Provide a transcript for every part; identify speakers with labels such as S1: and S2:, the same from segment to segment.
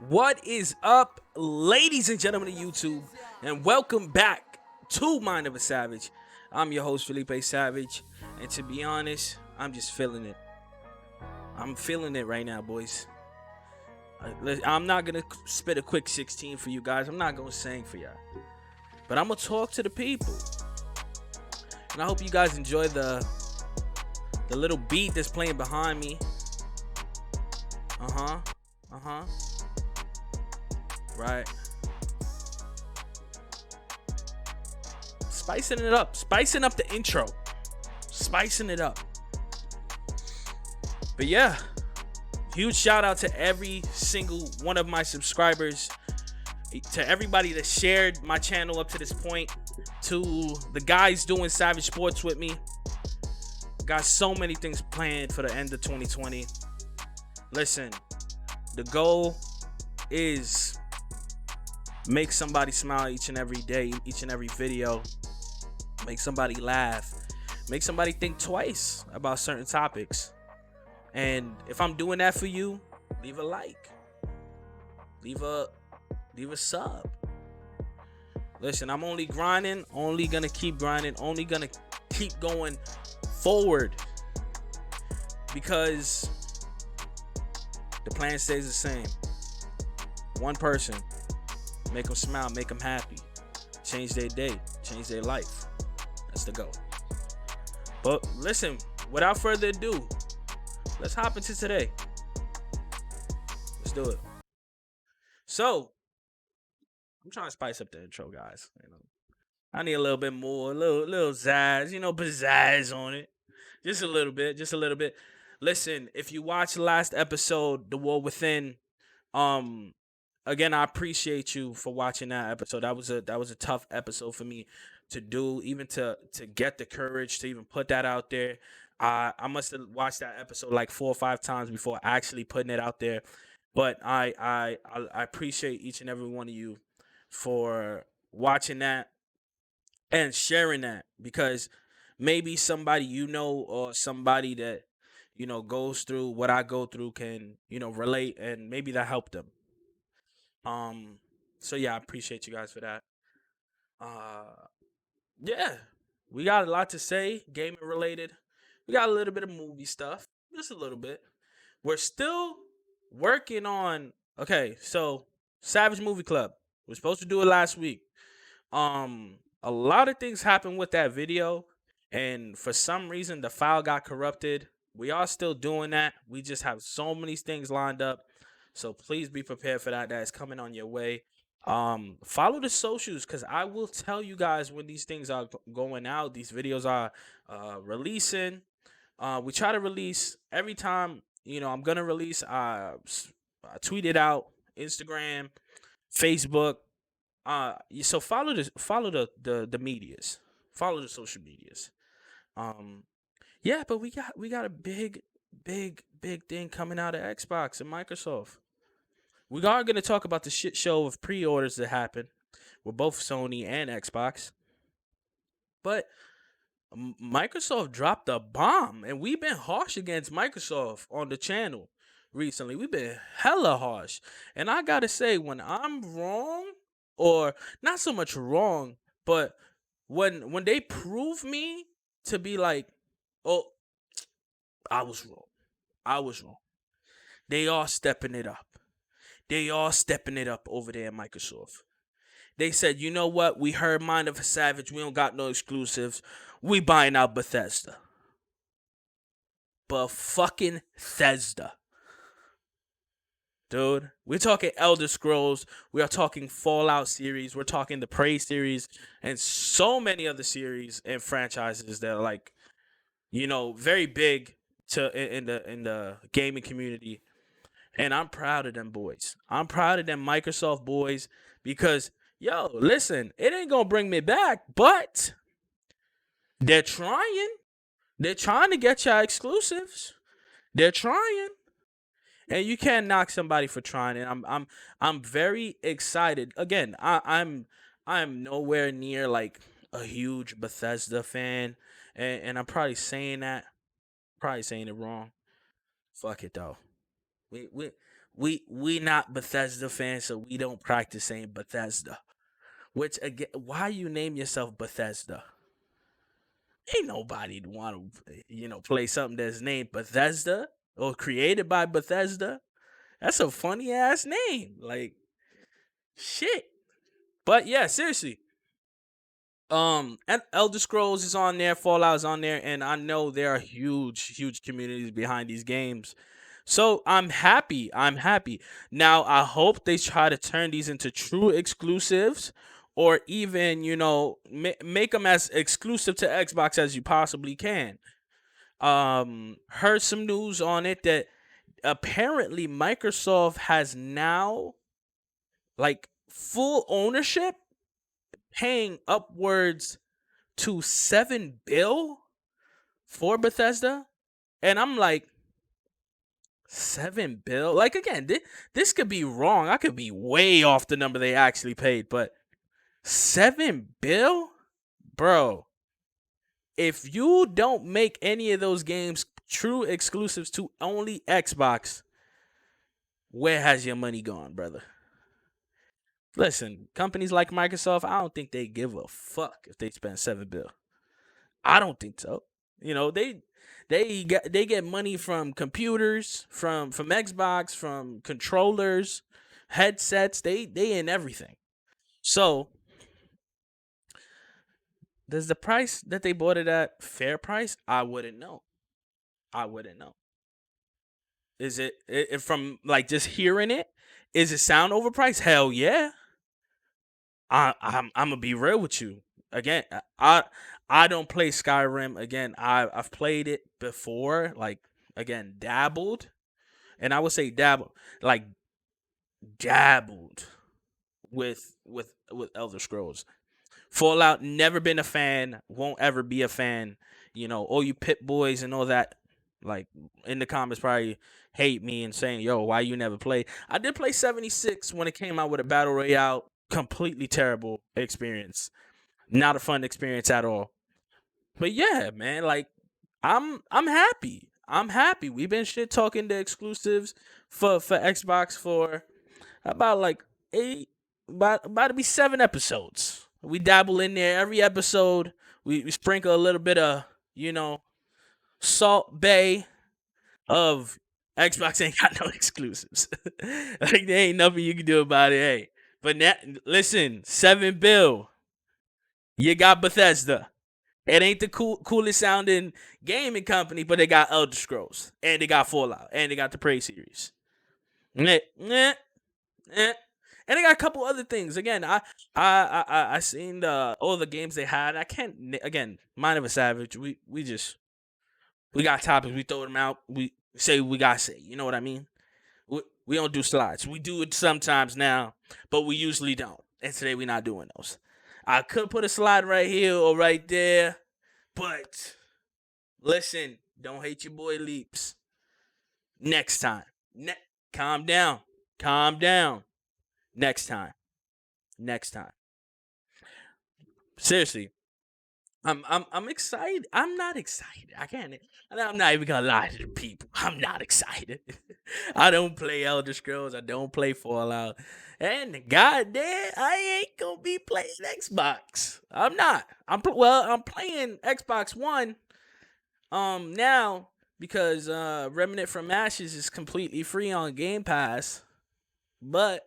S1: What is up, ladies and gentlemen of YouTube, and welcome back to Mind of a Savage. I'm your host, Felipe Savage, and to be honest, I'm just feeling it. I'm feeling it right now, boys. I'm not gonna spit a quick 16 for you guys. I'm not gonna sing for y'all, but I'm gonna talk to the people, and I hope you guys enjoy the little beat that's playing behind me. Uh huh. Right. Spicing up the intro, spicing it up. But yeah, huge shout out to every single one of my subscribers, to everybody that shared my channel up to this point, to the guys doing Savage Sports with me. Got so many things planned for the end of 2020. Listen, the goal is make somebody smile each and every day, each and every video. Make somebody laugh. Make somebody think twice about certain topics. And if I'm doing that for you, leave a like. Leave a sub. Listen, I'm only grinding, only gonna keep grinding, only gonna keep going forward. Because the plan stays the same. One person. Make them smile, make them happy. Change their day, change their life. That's the goal. But listen, without further ado, let's hop into today. Let's do it. So, I'm trying to spice up the intro, guys. I need a little bit more, a little zazz, pizzazz on it. Just a little bit, just a little bit. Listen, if you watched the last episode, The War Within, um, again, I appreciate you for watching that episode. That was a tough episode for me to do, even to get the courage to even put that out there. I must have watched that episode like 4 or 5 times before actually putting it out there. But I appreciate each and every one of you for watching that and sharing that, because maybe somebody or somebody that goes through what I go through can relate, and maybe that helped them. So yeah, I appreciate you guys for that. Uh yeah. We got a lot to say, gaming related. We got a little bit of movie stuff. Just a little bit. We're still working on, okay, so Savage Movie Club. We're supposed to do it last week. A lot of things happened with that video, and for some reason the file got corrupted. We are still doing that. We just have so many things lined up. So please be prepared for that. That is coming on your way. Follow the socials, because I will tell you guys when these things are going out. These videos are releasing. We try to release every time. I'm gonna release. I tweet it out. Instagram, Facebook. So follow the medias. Follow the social medias. Um, yeah, but we got a big thing coming out of Xbox and Microsoft. We are going to talk about the shit show of pre-orders that happened with both Sony and Xbox. But Microsoft dropped a bomb, and we've been harsh against Microsoft on the channel recently. We've been hella harsh. And I got to say, when I'm wrong, or not so much wrong, but when they prove me to be like, oh, I was wrong. I was wrong. They are stepping it up. They are stepping it up over there at Microsoft. They said, you know what? We heard Mind of a Savage. We don't got no exclusives. We buying out Bethesda. But fucking Thesda. Dude, we're talking Elder Scrolls. We are talking Fallout series. We're talking the Prey series. And so many other series and franchises that are like, very big in the gaming community. And I'm proud of them boys. I'm proud of them Microsoft boys, because yo, listen, it ain't gonna bring me back, but they're trying. They're trying to get y'all exclusives. They're trying. And you can't knock somebody for trying. And I'm very excited. Again, I'm nowhere near like a huge Bethesda fan. And I'm probably saying that. Probably saying it wrong. Fuck it though. We we not Bethesda fans, so we don't practice saying Bethesda. Which again, why you name yourself Bethesda? Ain't nobody want to play something that's named Bethesda or created by Bethesda. That's a funny ass name. Like shit. But yeah, seriously. And Elder Scrolls is on there, Fallout is on there, and I know there are huge communities behind these games. So I'm happy. I'm happy. Now I hope they try to turn these into true exclusives, or even make them as exclusive to Xbox as you possibly can. Heard some news on it that apparently Microsoft has now like full ownership, paying upwards to 7 bill for Bethesda, and I'm like, 7 bill. Like again, this could be wrong. I could be way off the number they actually paid, but 7 bill, bro. If you don't make any of those games true exclusives to only Xbox, where has your money gone, brother? Listen, companies like Microsoft, I don't think they give a fuck if they spend 7 bill. I don't think so. They get money from computers, from Xbox, from controllers, headsets. They in everything. So does the price that they bought it at fair price? I wouldn't know. I wouldn't know. Is it from like just hearing it? Is it sound overpriced? Hell yeah. I'm gonna be real with you. Again, I don't play Skyrim. Again, I've played it before, like again, dabbled. And I would say dabbled, like dabbled with Elder Scrolls. Fallout, never been a fan, won't ever be a fan. All you pit boys and all that, like in the comments probably hate me and saying, "Yo, why you never play?" I did play 76 when it came out with a battle royale. Completely terrible experience. Not a fun experience at all. But yeah, man, like I'm happy. I'm happy. We've been shit talking the exclusives for Xbox for about like eight, about to be 7 episodes. We dabble in there every episode. We sprinkle a little bit of Salt Bay of Xbox ain't got no exclusives. Like there ain't nothing you can do about it. Hey, but now listen, 7 bill. You got Bethesda. It ain't the coolest sounding gaming company, but they got Elder Scrolls and they got Fallout and they got the Prey series. Eh, eh, eh. And they got a couple other things. Again, I seen all the games they had. I can't again. Mind of a Savage. We got topics. We throw them out. We say what we gotta say. You know what I mean? We don't do slides. We do it sometimes now, but we usually don't. And today we not doing those. I could put a slide right here or right there, but listen, don't hate your boy Leaps. Next time. Calm down. Calm down. Next time. Next time. Seriously. I'm excited. I'm not excited. I'm not even gonna lie to the people. I'm not excited. I don't play Elder Scrolls. I don't play Fallout. And goddamn, I ain't gonna be playing Xbox. I'm not. I'm playing Xbox One now because Remnant from Ashes is completely free on Game Pass. But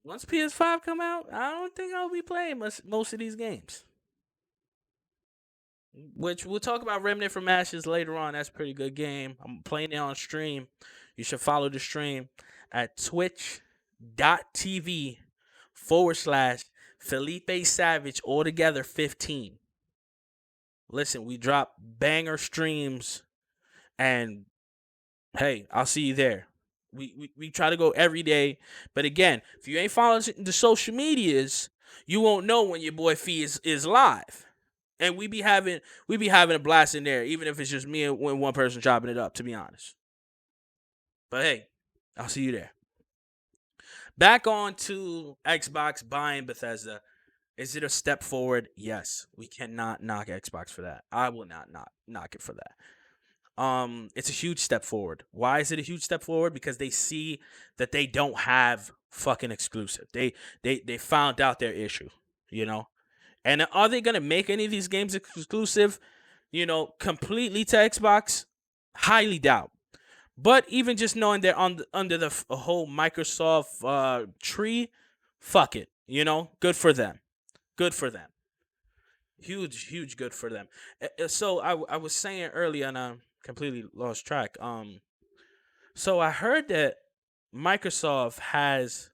S1: once PS5 come out, I don't think I'll be playing most of these games. Which we'll talk about Remnant from Ashes later on. That's a pretty good game. I'm playing it on stream. You should follow the stream at twitch.tv/ Felipe Savage altogether 15. Listen, we drop banger streams, and hey, I'll see you there. We try to go every day, but again, if you ain't following the social medias, you won't know when your boy Fee is live. And we be having a blast in there, even if it's just me and one person chopping it up. To be honest, but hey, I'll see you there. Back on to Xbox buying Bethesda. Is it a step forward? Yes. We cannot knock Xbox for that. I will not knock it for that. It's a huge step forward. Why is it a huge step forward? Because they see that they don't have fucking exclusive. They found out their issue, you know. And are they gonna make any of these games exclusive? Completely to Xbox? Highly doubt. But even just knowing they're under the whole Microsoft tree, fuck it. Good for them. Good for them. Huge, huge good for them. So I was saying earlier, and I completely lost track. So I heard that Microsoft has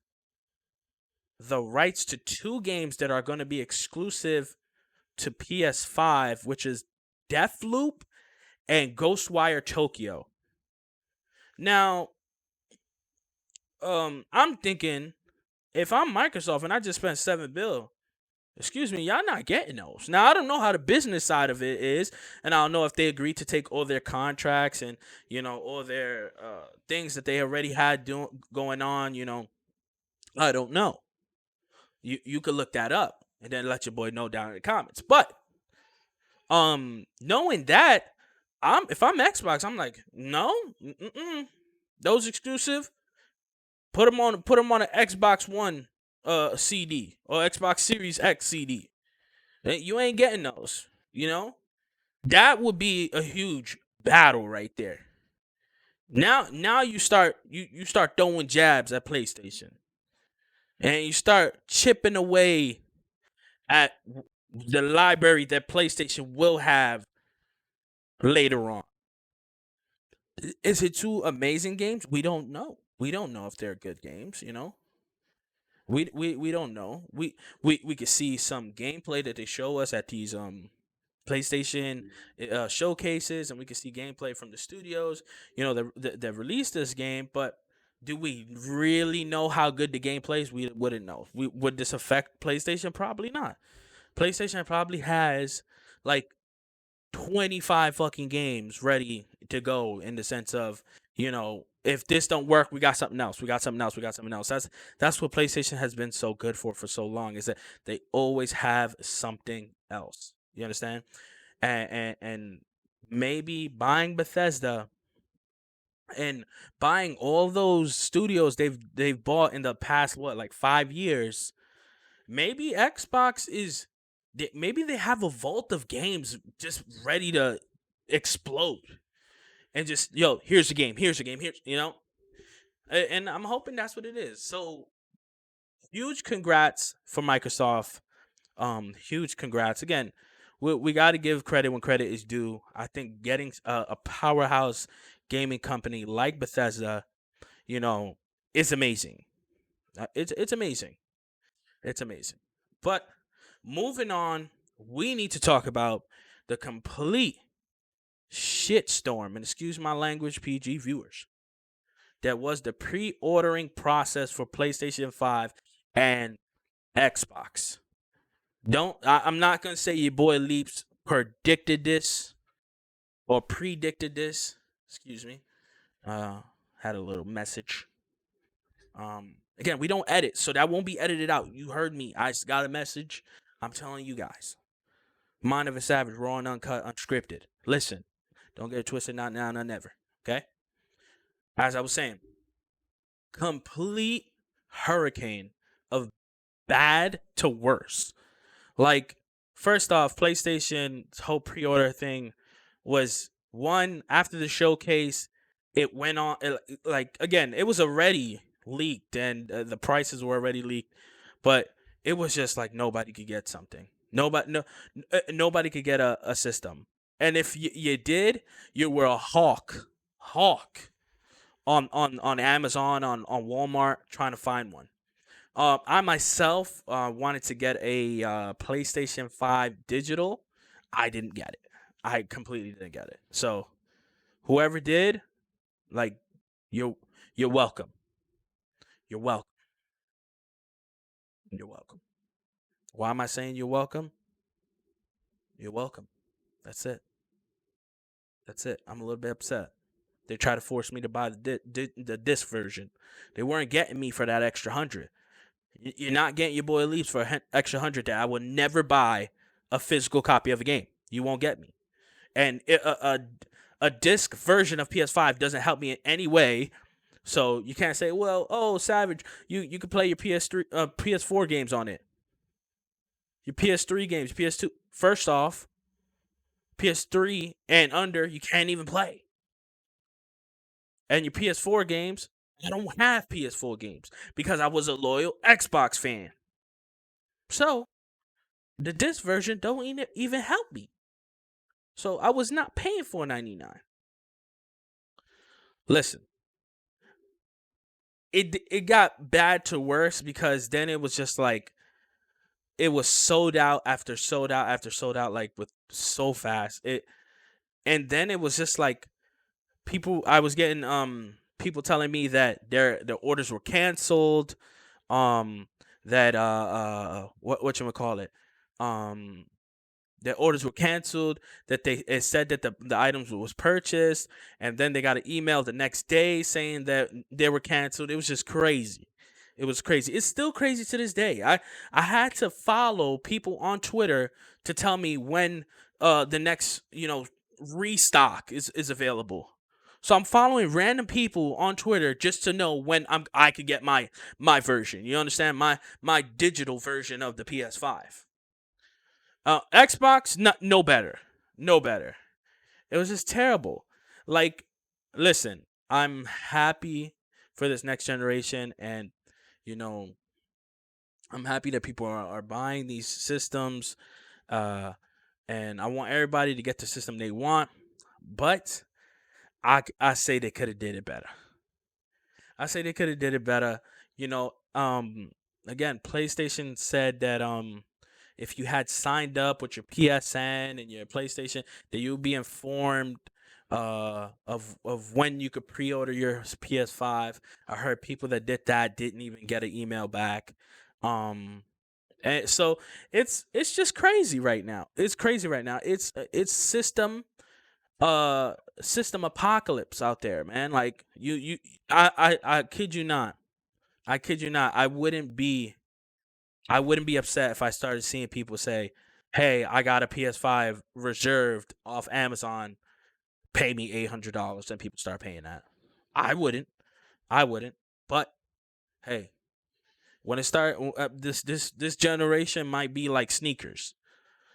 S1: the rights to two games that are going to be exclusive to PS5, which is Deathloop and Ghostwire Tokyo. Now, I'm thinking if I'm Microsoft and I just spent $7 billion, excuse me, y'all not getting those. Now I don't know how the business side of it is, and I don't know if they agreed to take all their contracts and all their things that they already had going on. I don't know. You could look that up and then let your boy know down in the comments. But knowing that, if I'm Xbox, I'm like, no, those exclusive. Put them on an Xbox One CD or Xbox Series X CD. You ain't getting those. That would be a huge battle right there. Now you start throwing jabs at PlayStation, and you start chipping away at the library that PlayStation will have later on. Is it two amazing games? We don't know. We don't know if they're good games. We don't know. We could see some gameplay that they show us at these PlayStation showcases, and we can see gameplay from the studios, that released this game. But do we really know how good the game plays? We wouldn't know. Would this affect PlayStation? Probably not. PlayStation probably has like 25 fucking games ready to go in the sense of, if this don't work, we got something else. We got something else. We got something else. That's what PlayStation has been so good for so long, is that they always have something else. You understand? And maybe buying Bethesda and buying all those studios they've bought in the past, what, like 5 years. Maybe Xbox is maybe they have a vault of games just ready to explode, and just, here's the game, and I'm hoping that's what it is. So huge congrats for Microsoft. Huge congrats again. We got to give credit when credit is due. I think getting a powerhouse gaming company like Bethesda, is amazing. It's amazing. It's amazing. But moving on, we need to talk about the complete shitstorm, and excuse my language, PG viewers, that was the pre-ordering process for PlayStation 5 and Xbox. I'm not gonna say your boy Leaps predicted this or predicted this. Excuse me. Had a little message. Again, we don't edit, so that won't be edited out. You heard me. I just got a message. I'm telling you guys. Mind of a Savage, raw and uncut, unscripted. Listen, don't get it twisted, not now, not never. Okay? As I was saying, complete hurricane of bad to worse. Like, first off, PlayStation's whole pre-order thing was, one, after the showcase. It went on, like, again, it was already leaked, and the prices were already leaked, but it was just like nobody could get something. Nobody could get a system, and if you did, you were a hawk on Amazon, on Walmart, trying to find one. I myself wanted to get a PlayStation 5 digital. I didn't get it. I completely didn't get it. So whoever did, like, you're welcome. You're welcome. You're welcome. Why am I saying you're welcome? You're welcome. That's it. That's it. I'm a little bit upset. They try to force me to buy the disc version. They weren't getting me for that extra 100. You're not getting your boy Leaps for an extra 100 that I will never buy a physical copy of a game. You won't get me. And a disc version of PS5 doesn't help me in any way. So you can't say, well, oh, Savage, you can play your PS3, PS4 games on it. Your PS3 games, PS2. First off, PS3 and under, you can't even play. And your PS4 games, I don't have PS4 games because I was a loyal Xbox fan. So the disc version don't even help me. So I was not paying $4.99. Listen, it got bad to worse because then it was just like it was sold out after sold out after sold out, like with so fast. And then it was just like people, I was getting people telling me that their orders were canceled, that what you call it, um their orders were canceled, that it said that the items was purchased, and then they got an email the next day saying that they were canceled. It was just crazy. It was crazy. It's still crazy to this day. I had to follow people on Twitter to tell me when the next, restock is available. So I'm following random people on Twitter just to know when I could get my version. You understand? My digital version of the PS5. Xbox, no better. No better. It was just terrible. Like, listen, I'm happy for this next generation, and you know, I'm happy that people are buying these systems. Uh, and I want everybody to get the system they want. But I say they could have did it better. I say they could have did it better. You know, again, PlayStation said that if you had signed up with your PSN and your PlayStation, that you'll be informed of when you could pre-order your PS5. I heard people that did that didn't even get an email back. Um and so it's just crazy right now. It's crazy right now. It's system apocalypse out there, man. Like I kid you not. I kid you not. I wouldn't be upset if I started seeing people say, "Hey, I got a PS5 reserved off Amazon. Pay me $800," and people start paying that. I wouldn't. I wouldn't. But hey, when it start, this generation might be like sneakers.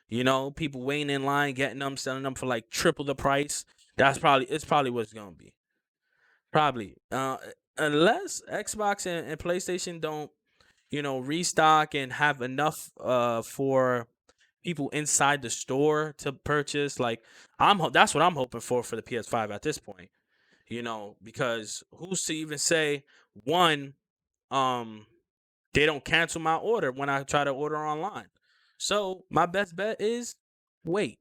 S1: People waiting in line, getting them, selling them for like triple the price. It's probably what it's gonna be. Probably. Unless Xbox and PlayStation don't, restock and have enough for people inside the store to purchase. Like that's what I'm hoping for the PS5 at this point. Because who's to even say one, um they don't cancel my order when I try to order online. So my best bet is wait.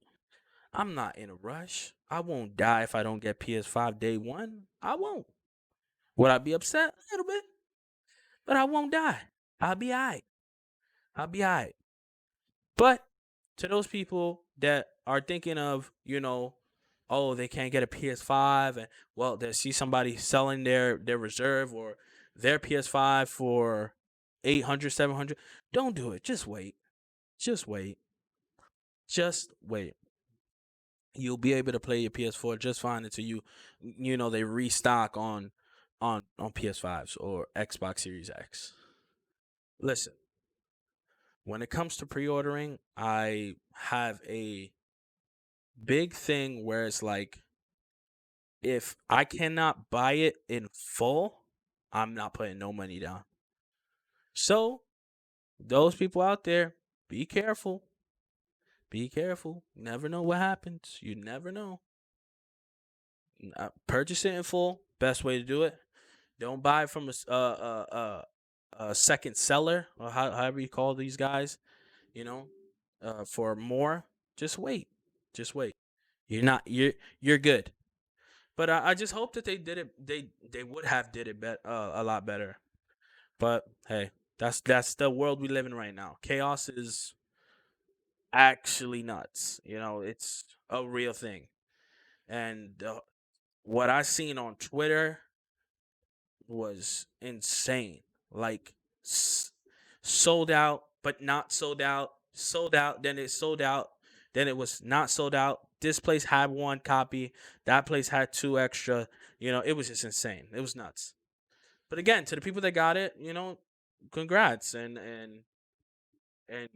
S1: I'm not in a rush. I won't die if I don't get PS5 day one. I won't. Would I be upset? A little bit, but I won't die. I'll be alright. I'll be alright. But to those people that are thinking of, oh, they can't get a PS5, and well, they see somebody selling their reserve or their PS5 for 800, 700. Don't do it. Just wait. Just wait. Just wait. You'll be able to play your PS4 just fine until they restock on PS5s or Xbox Series X. Listen, when it comes to pre-ordering, I have a big thing where it's like if I cannot buy it in full, I'm not putting no money down. So, those people out there, be careful. Be careful. Never know what happens. You never know. Purchase it in full. Best way to do it. Don't buy from a second seller or however you call these guys. You know, for more. Just wait. Just wait. You're good. But I just hope that they did it. They would have did it a lot better. But hey, that's the world we live in right now. Chaos is actually nuts. It's a real thing. And what I seen on Twitter was insane. Like sold out, but not sold out. Sold out, then it sold out. Then it was not sold out. this place had one copy, that place had two extra. It was just insane. It was nuts. But again, to the people that got it, congrats and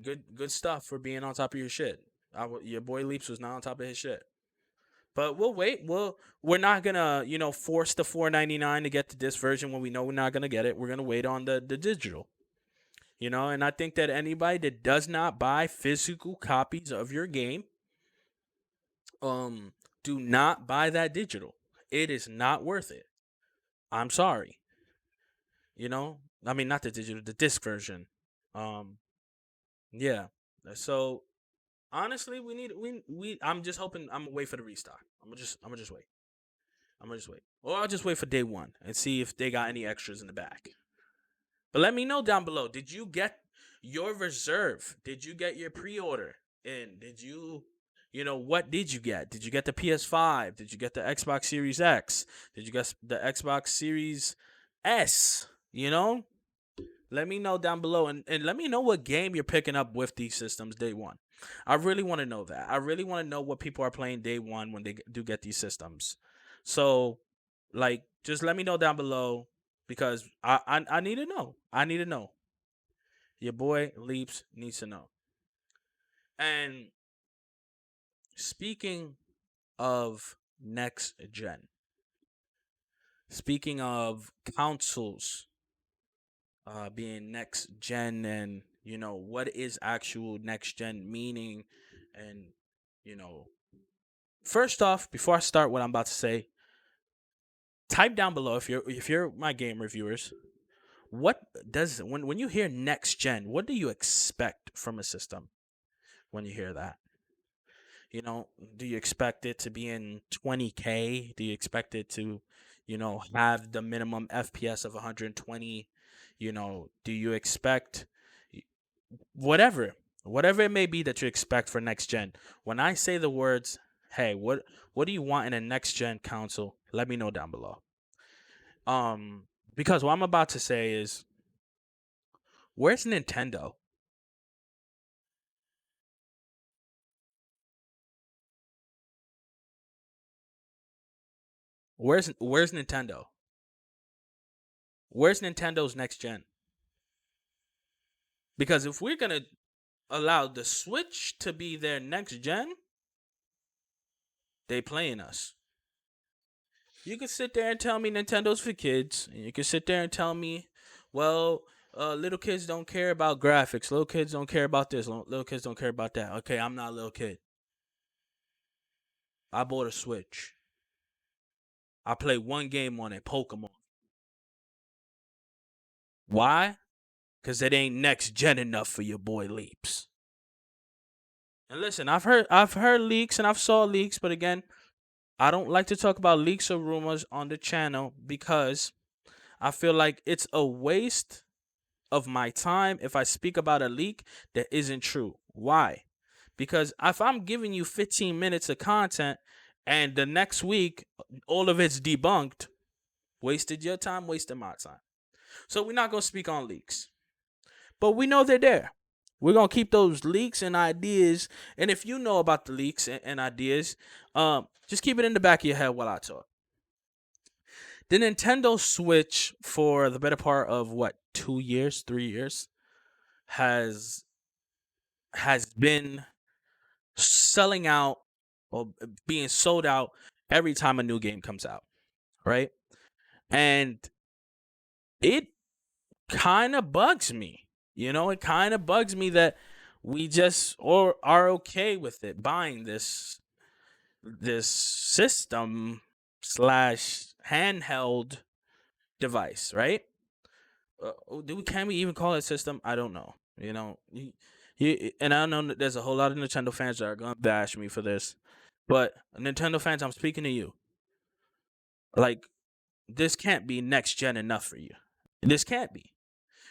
S1: good stuff for being on top of your shit. Your boy Leaps was not on top of his shit. But we'll wait. We're not gonna force the $4.99 to get to this version when we know we're not gonna get it. We're gonna wait on the digital. And I think that anybody that does not buy physical copies of your game, do not buy that digital. It is not worth it. I'm sorry. I mean, not the digital, the disc version. Um, yeah. So honestly, I'm just hoping. I'm gonna wait for the restock. I'm gonna just wait. I'm gonna just wait, or I'll just wait for day one and see if they got any extras in the back. But let me know down below. Did you get your reserve? Did you get your pre-order in? Did you, what did you get? Did you get the PS5? Did you get the Xbox Series X? Did you get the Xbox Series S? Let me know down below, and let me know what game you're picking up with these systems day one. I really want to know that. I really want to know what people are playing day one when they do get these systems. So, like, just let me know down below because I need to know. I need to know. Your boy Leaps needs to know. And speaking of next gen, speaking of consoles being next gen, and what is actual next gen meaning, and you know first off, before I start what I'm about to say, type down below if you're my game reviewers, what does when you hear next gen, what do you expect from a system when you hear that? You know, do you expect it to be in 20K? Do you expect it to, have the minimum FPS of 120? Do you expect whatever it may be that you expect for next gen? When I say the words, hey, what do you want in a next gen console? Let me know down below. Because what I'm about to say is, where's Nintendo? Where's Nintendo? Where's Nintendo's next gen? Because if we're gonna allow the Switch to be their next gen, they playing us. You can sit there and tell me Nintendo's for kids, and you can sit there and tell me, well, little kids don't care about graphics. Little kids don't care about this. Little kids don't care about that. Okay, I'm not a little kid. I bought a Switch. I played one game on it, Pokemon. Why? Because it ain't next gen enough for your boy Leaps. And listen, I've heard leaks and I've saw leaks, but again, I don't like to talk about leaks or rumors on the channel because I feel like it's a waste of my time if I speak about a leak that isn't true. Why? Because if I'm giving you 15 minutes of content and the next week all of it's debunked, wasted your time, wasted my time. So we're not going to speak on leaks. But we know they're there. We're going to keep those leaks and ideas. And if you know about the leaks and ideas, just keep it in the back of your head while I talk. The Nintendo Switch, for the better part of what, 2 years, 3 years, has been selling out or being sold out every time a new game comes out, right? And it kind of bugs me. It kind of bugs me that we just or are okay with it buying this system slash handheld device, right? Can we even call it system? I don't know. And I know that there's a whole lot of Nintendo fans that are gonna bash me for this, but Nintendo fans, I'm speaking to you. Like, this can't be next gen enough for you. This can't be.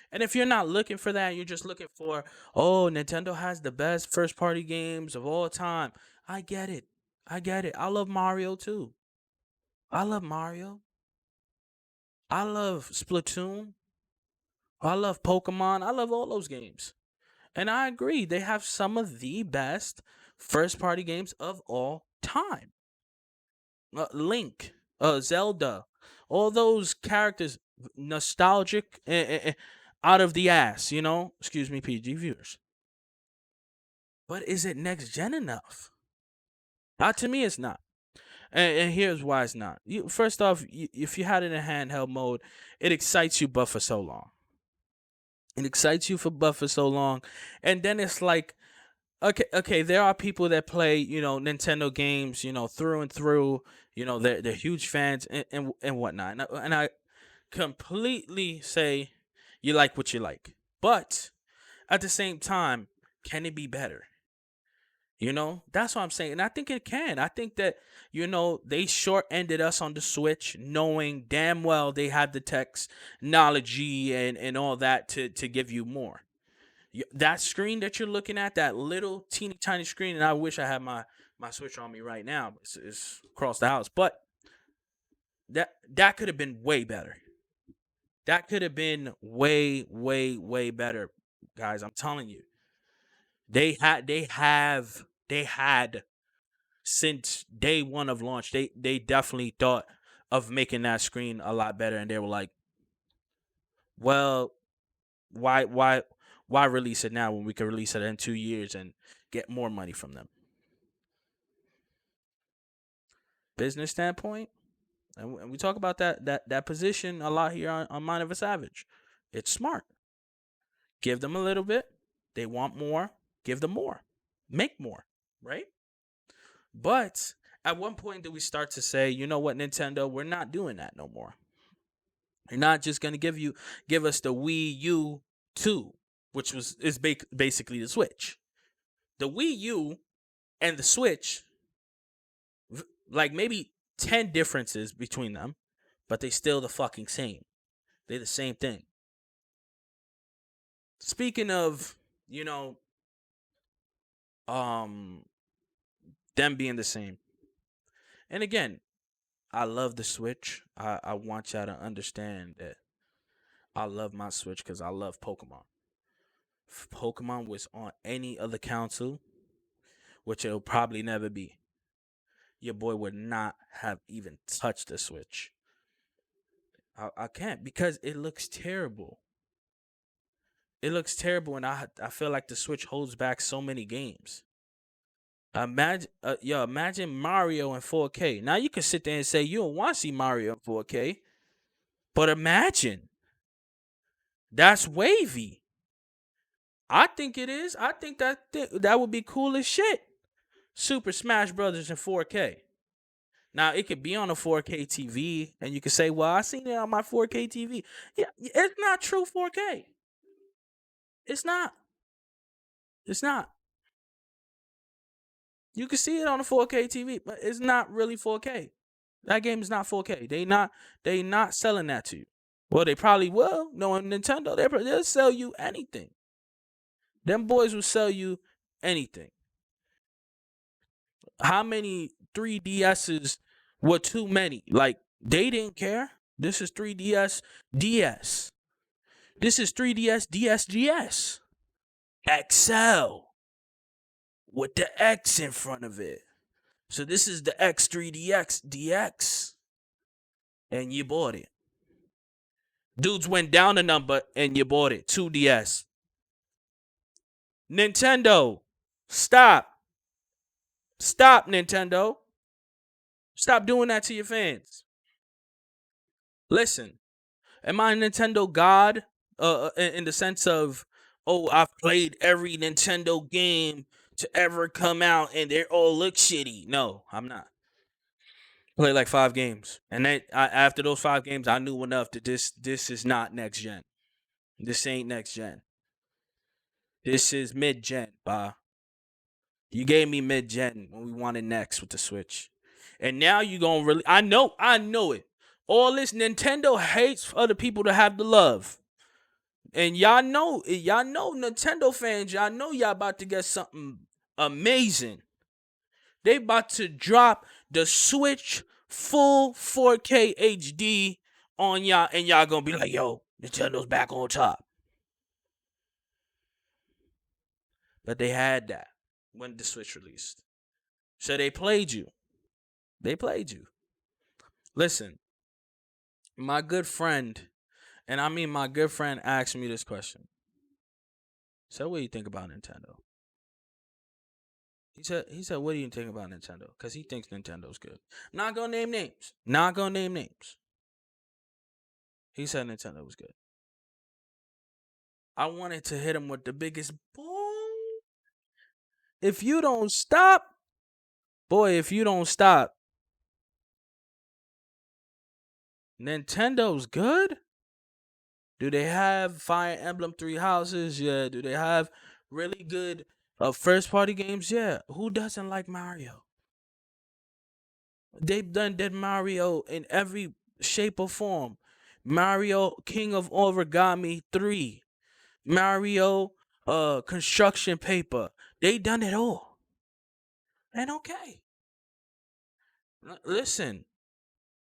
S1: And if you're not looking for that, you're just looking for, oh, Nintendo has the best first party games of all time. I get it. I get it. I love Mario too. I love Mario. I love Splatoon. I love Pokemon. I love all those games. And I agree, they have some of the best first party games of all time. Link, Zelda, all those characters, nostalgic, out of the ass. Excuse me, PG viewers. But is it next gen enough? To me, it's not. And here's why it's not. First off, if you had it in handheld mode, it excites you, but for so long. It excites you but for so long, and then it's like, okay. There are people that play, Nintendo games, through and through. They're huge fans and whatnot. And I completely say you like what you like, but at the same time, can it be better? That's what I'm saying. And I think it can. I think that, they short ended us on the Switch, knowing damn well they had the technology and all that to give you more. That screen that you're looking at, that little teeny tiny screen, and I wish I had my Switch on me right now. It's across the house. But that could have been way better. That could have been way, way, way better, guys. I'm telling you. They had since day one of launch, they definitely thought of making that screen a lot better, and they were like, well, why release it now when we can release it in 2 years and get more money from them? Business standpoint, and we talk about that position a lot here on Mind of a Savage. It's smart. Give them a little bit. They want more. Give them more. Make more. Right? But at one point, do we start to say, you know what, Nintendo, we're not doing that no more. You're not just gonna give us the Wii U 2, which is basically the Switch. The Wii U and the Switch, like maybe 10 differences between them, but they still the fucking same. They're the same thing. Speaking of, um, them being the same, and again, I love the Switch. I want y'all to understand that I love my Switch because I love Pokemon. If Pokemon was on any other console, which it'll probably never be, your boy would not have even touched the Switch. I can't because it looks terrible. It looks terrible, and I feel like the Switch holds back so many games. Imagine Mario in 4K. Now you can sit there and say you don't want to see Mario in 4K, but imagine that's wavy. I think it is. I think that would be cool as shit. Super Smash Brothers in 4K. Now it could be on a 4K TV, and you could say, "Well, I seen it on my 4K TV." Yeah, it's not true 4K. It's not. It's not. You can see it on a 4K TV, but it's not really 4K. That game is not 4K. They not selling that to you. Well, they probably will. Knowing Nintendo, they'll sell you anything. Them boys will sell you anything. How many 3DSs were too many? Like, they didn't care. This is 3DS DS. This is 3DS DSGS. XL with the X in front of it. So this is the X3DX DX. And you bought it. Dudes went down a number and you bought it. 2DS. Nintendo, stop. Stop, Nintendo. Stop doing that to your fans. Listen, am I a Nintendo god? In the sense of, oh, I've played every Nintendo game to ever come out and they all look shitty. No, I'm not. Played like 5 games, and then after those 5 games, I knew enough that this is not next gen. This ain't next gen. This is mid gen, bah. You gave me mid gen when we wanted next with the Switch, and now you gonna really? I know it. All this Nintendo hates for other people to have the love. And y'all know Nintendo fans, y'all know y'all about to get something amazing. They about to drop the Switch full 4K HD on y'all, and y'all gonna be like, yo, Nintendo's back on top. But they had that when the Switch released. So they played you. They played you. Listen, my good friend, and I mean my good friend asked me this question. So what do you think about Nintendo? He said, what do you think about Nintendo? Because he thinks Nintendo's good. Not gonna name names. Not gonna name names. He said Nintendo was good. I wanted to hit him with the biggest boom. If you don't stop, boy, if you don't stop, Nintendo's good? Do they have Fire Emblem Three Houses? Yeah. Do they have really good first party games? Yeah. Who doesn't like Mario? They've did Mario in every shape or form. Mario King of Origami 3. Mario construction paper. They done it all. And okay. Listen,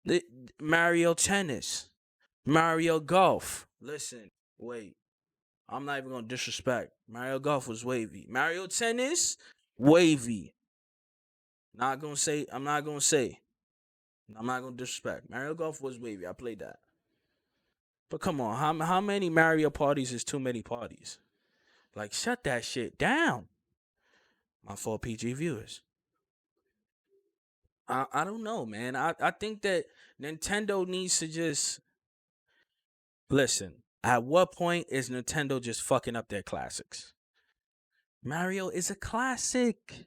S1: the Mario Tennis, Mario Golf. Listen, wait. I'm not even gonna disrespect. Mario Golf was wavy. Mario Tennis, wavy. Not gonna say. I'm not gonna say. I'm not gonna disrespect. Mario Golf was wavy. I played that. But come on, how many Mario parties is too many parties? Like, shut that shit down. My fault, PG viewers. I don't know, man. I think that Nintendo needs to just listen. At what point is Nintendo just fucking up their classics? Mario is a classic.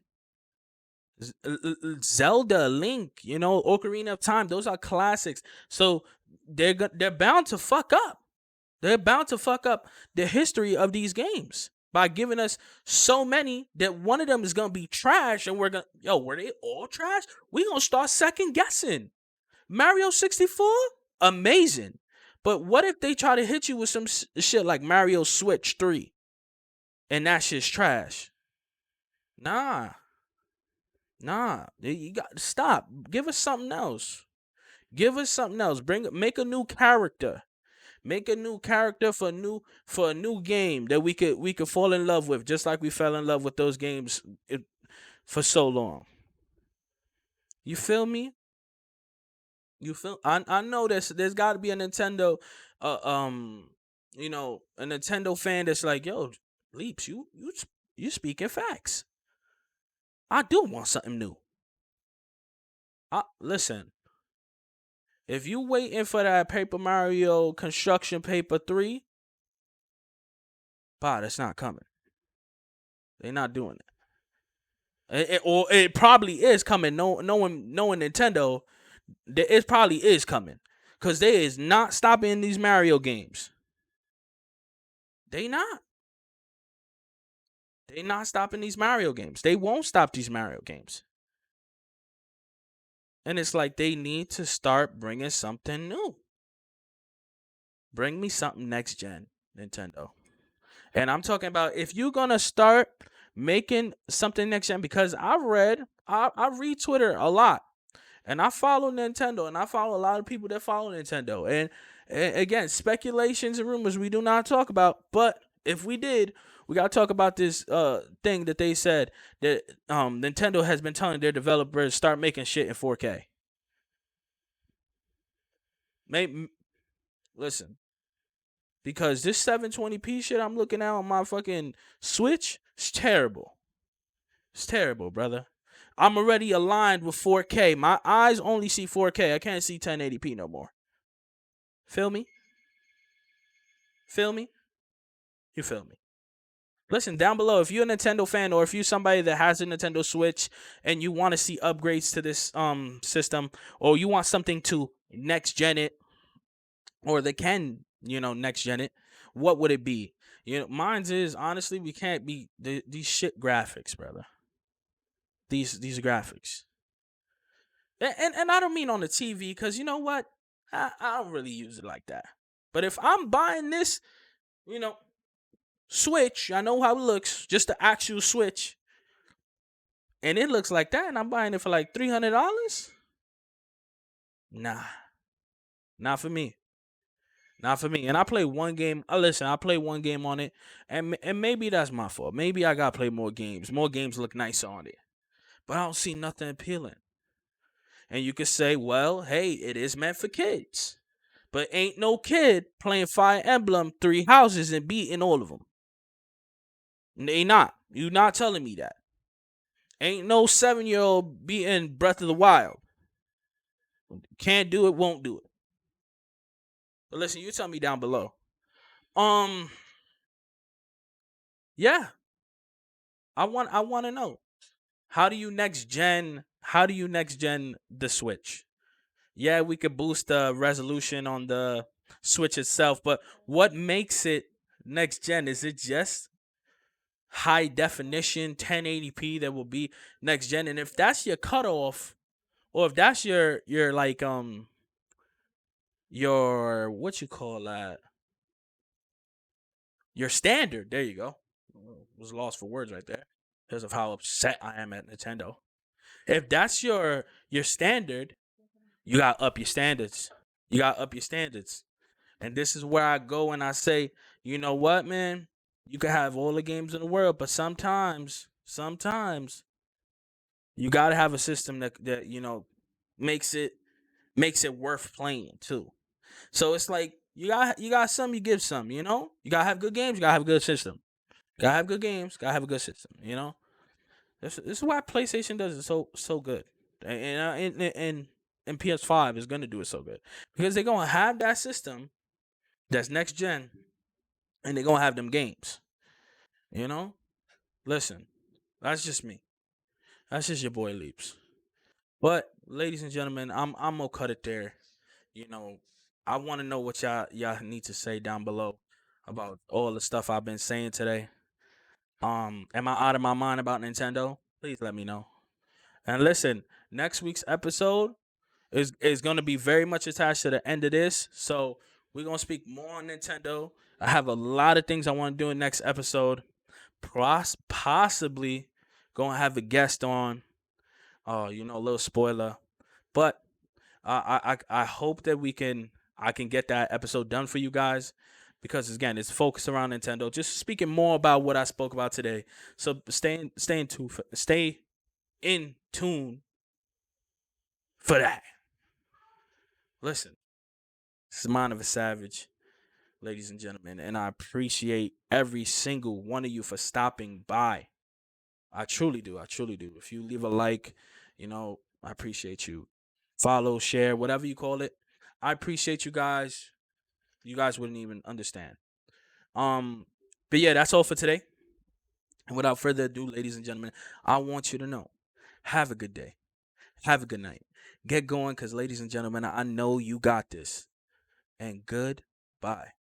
S1: Zelda, Link, Ocarina of Time, those are classics. So they're bound to fuck up. They're bound to fuck up the history of these games by giving us so many that one of them is gonna be trash, and were they all trash? We gonna start second guessing. Mario 64, amazing, but what if they try to hit you with some shit like Mario Switch 3, and that shit's trash? Nah, nah, you got to stop. Give us something else. Give us something else. Make a new character. Make a new character for a new game that we could fall in love with, just like we fell in love with those games for so long. You feel me? You feel? I know there's got to be a Nintendo, uh, um, a Nintendo fan that's like, yo, Leaps, you speaking facts. I do want something new. Listen. If you waiting for that Paper Mario Construction Paper 3, that's not coming. They're not doing it. Or it probably is coming. Knowing Nintendo, it probably is coming. Because they is not stopping these Mario games. They not. They not stopping these Mario games. They won't stop these Mario games. And it's like they need to start bringing something new. Bring me something next gen, Nintendo. And I'm talking about if you're gonna start making something next gen, because I read Twitter a lot, and I follow Nintendo, and I follow a lot of people that follow Nintendo. And again, speculations and rumors we do not talk about, but if we did, we gotta talk about this thing that they said that Nintendo has been telling their developers start making shit in 4K. Maybe listen, because this 720p shit I'm looking at on my fucking Switch is terrible. It's terrible, brother. I'm already aligned with 4K. My eyes only see 4K. I can't see 1080p no more. Feel me? Feel me? You feel me? Listen, down below, if you're a Nintendo fan or if you're somebody that has a Nintendo Switch and you want to see upgrades to this system, or you want something to next gen it, or they can, next gen it, what would it be? Mine's is honestly, we can't be these shit graphics, brother. These graphics. And I don't mean on the TV, because you know what? I don't really use it like that. But if I'm buying this, Switch, I know how it looks, just the actual Switch, and it looks like that, and I'm buying it for like $300, nah, not for me. Not for me. And I play one game. Listen, I play one game on it, and maybe that's my fault. Maybe I gotta play more games. More games look nicer on it. but I don't see nothing appealing. And you could say, well, hey, it is meant for kids. But ain't no kid playing Fire Emblem 3 houses and beating all of them. They not. You not telling me that. Ain't no 7-year-old beating Breath of the Wild. Can't do it, won't do it. But listen, you tell me down below. Um, yeah, I want to know. How do you next gen the Switch? Yeah, we could boost the resolution on the Switch itself, but what makes it next gen? Is it just high definition 1080p that will be next gen? And if that's your cutoff, or if that's your like your what you call that, your standard. There you go. Was lost for words right there because of how upset I am at Nintendo. If that's your standard, you got to up your standards. You got to up your standards. And this is where I go and I say, you know what, man? You can have all the games in the world, but sometimes you got to have a system that makes it makes it worth playing too. So it's like you got some, you give some. You gotta have good games. You gotta have a good system. Gotta have good games. Gotta have a good system. This is why PlayStation does it so good, and PS5 is gonna do it so good because they're gonna have that system that's next gen, and they're gonna have them games. You know, listen, that's just me. That's just your boy Leaps. But ladies and gentlemen, I'm gonna cut it there. You know, I want to know what y'all need to say down below about all the stuff I've been saying today. Am I out of my mind about Nintendo? Please let me know. And listen, next week's episode is going to be very much attached to the end of this. So we're going to speak more on Nintendo. I have a lot of things I want to do in next episode. Possibly going to have a guest on. Oh, a little spoiler. But I hope that I can get that episode done for you guys because again it's focused around Nintendo. Just speaking more about what I spoke about today. So stay in tune for that. Listen, this is Mind of a Savage, ladies and gentlemen, and I appreciate every single one of you for stopping by. I truly do. I truly do. If you leave a like, I appreciate you. Follow, share, whatever you call it. I appreciate you guys. You guys wouldn't even understand. Um, but yeah, that's all for today. And without further ado, ladies and gentlemen, I want you to know, have a good day. Have a good night. Get going because, ladies and gentlemen, I know you got this. And goodbye.